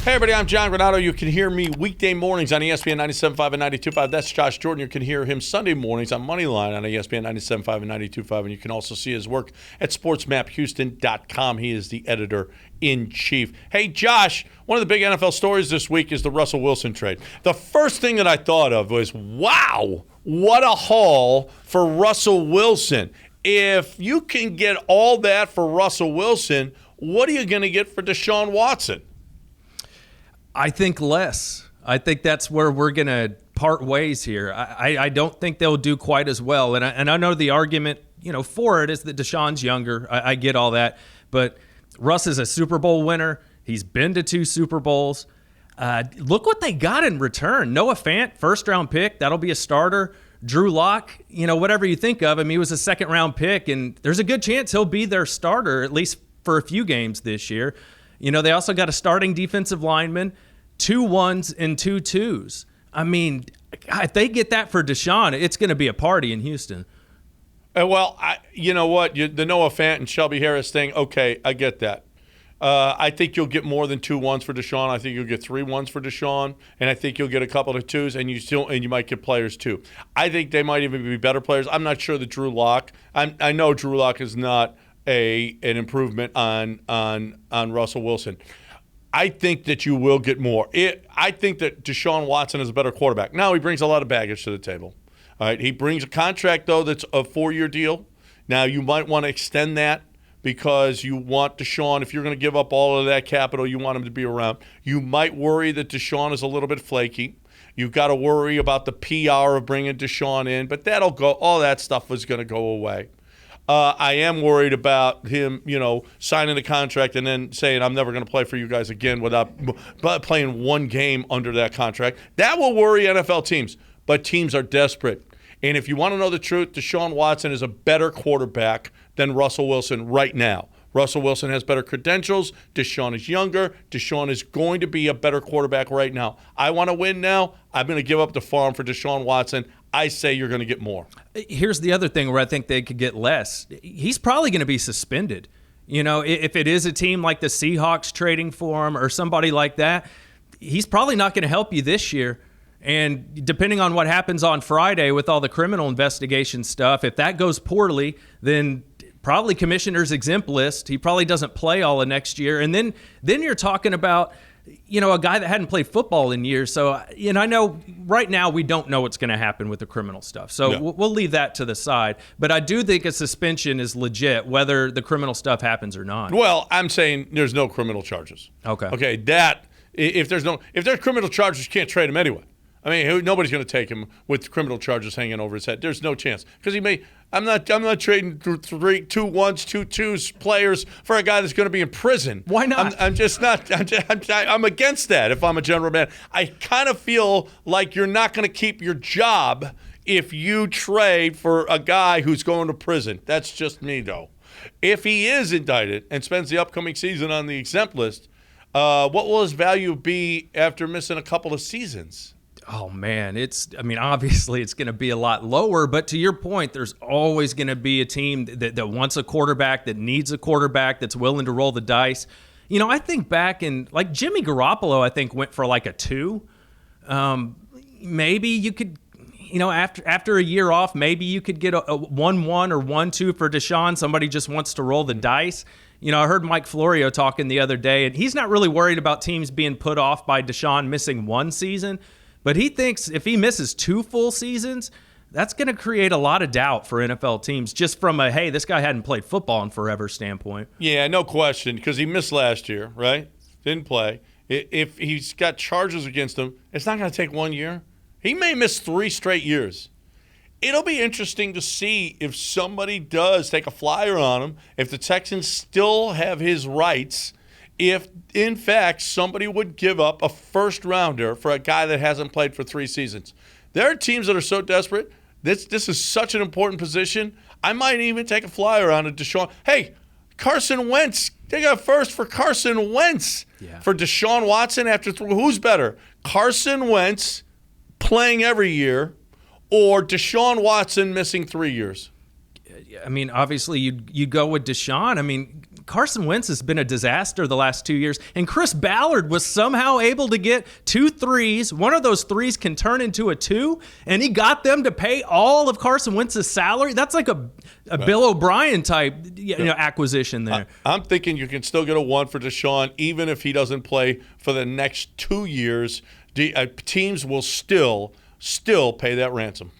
Hey, everybody, I'm John Granato. You can hear me weekday mornings on ESPN 97.5 and 92.5. That's Josh Jordan. You can hear him Sunday mornings on Moneyline on ESPN 97.5 and 92.5. And you can also see his work at sportsmaphouston.com. He is the editor-in-chief. Hey, Josh, one of the big NFL stories this week is the Russell Wilson trade. The first thing that I thought of was, wow, what a haul for Russell Wilson. If you can get all that for Russell Wilson, what are you going to get for Deshaun Watson? I think less. I think that's where we're going to part ways here. I don't think they'll do quite as well. And I know the argument, for it is that Deshaun's younger. I get all that. But Russ is a Super Bowl winner. He's been to 2 Super Bowls. Look what they got in return. Noah Fant, first-round pick. That'll be a starter. Drew Lock, whatever you think of him, he was a second-round pick. And there's a good chance he'll be their starter, at least for a few games this year. They also got a starting defensive lineman, 2 1s and 2 2s. I mean, if they get that for Deshaun, it's going to be a party in Houston. Well, you know what? The Noah Fant and Shelby Harris thing, okay, I get that. I think you'll get more than 2 1s for Deshaun. I think you'll get 3 1s for Deshaun, and I think you'll get a couple of 2s, and you might get players too. I think they might even be better players. I'm not sure that Drew Lock. I know Drew Lock is not an improvement on Russell Wilson. I think that you will get more. I think that Deshaun Watson is a better quarterback. Now, he brings a lot of baggage to the table. All right, he brings a contract, though, that's a 4-year deal. Now, you might want to extend that because you want Deshaun, if you're going to give up all of that capital, you want him to be around. You might worry that Deshaun is a little bit flaky. You've got to worry about the PR of bringing Deshaun in, but that'll go. All that stuff is going to go away. I am worried about him, signing the contract and then saying, I'm never going to play for you guys again without playing 1 game under that contract. That will worry NFL teams, but teams are desperate. And if you want to know the truth, Deshaun Watson is a better quarterback than Russell Wilson right now. Russell Wilson has better credentials. Deshaun is younger. Deshaun is going to be a better quarterback right now. I want to win now. I'm going to give up the farm for Deshaun Watson. I say you're going to get more. Here's the other thing where I think they could get less. He's probably going to be suspended. If it is a team like the Seahawks trading for him or somebody like that, he's probably not going to help you this year. And depending on what happens on Friday with all the criminal investigation stuff, if that goes poorly, then probably commissioner's exempt list. He probably doesn't play all of next year. And then you're talking about, a guy that hadn't played football in years. So, I know right now we don't know what's going to happen with the criminal stuff. So yeah. We'll leave that to the side. But I do think a suspension is legit, whether the criminal stuff happens or not. Well, I'm saying there's no criminal charges. Okay. Okay, if there's criminal charges, you can't trade him anyway. I mean, nobody's going to take him with criminal charges hanging over his head. There's no chance because he may. I'm not trading 2 1s, 2 2s players for a guy that's going to be in prison. Why not? I'm just not. I'm against that. If I'm a general man, I kind of feel like you're not going to keep your job if you trade for a guy who's going to prison. That's just me, though. If he is indicted and spends the upcoming season on the exempt list, what will his value be after missing a couple of seasons? Oh, man, obviously it's going to be a lot lower, but to your point, there's always going to be a team that wants a quarterback, that needs a quarterback, that's willing to roll the dice. I think back in, like Jimmy Garoppolo, I think went for like a 2. Maybe you could, after a year off, maybe you could get a 1-1 or 1-2 for Deshaun. Somebody just wants to roll the dice. I heard Mike Florio talking the other day, and he's not really worried about teams being put off by Deshaun missing 1 season. But he thinks if he misses 2 full seasons, that's going to create a lot of doubt for NFL teams just from a, hey, this guy hadn't played football in forever standpoint. Yeah, no question, because he missed last year, right? Didn't play. If he's got charges against him, it's not going to take 1 year. He may miss 3 straight years. It'll be interesting to see if somebody does take a flyer on him, if the Texans still have his rights, if, in fact, somebody would give up a first-rounder for a guy that hasn't played for 3 seasons. There are teams that are so desperate. This is such an important position. I might even take a flyer on a Deshaun. Hey, Carson Wentz. They got first for Carson Wentz. Yeah. For Deshaun Watson after who's better? Carson Wentz playing every year or Deshaun Watson missing 3 years? Obviously, you go with Deshaun. Carson Wentz has been a disaster the last 2 years, and Chris Ballard was somehow able to get 2 threes. One of those threes can turn into a 2, and he got them to pay all of Carson Wentz's salary. That's like a Bill O'Brien type acquisition there. I'm thinking you can still get a 1 for Deshaun, even if he doesn't play for the next 2 years. Teams will still pay that ransom.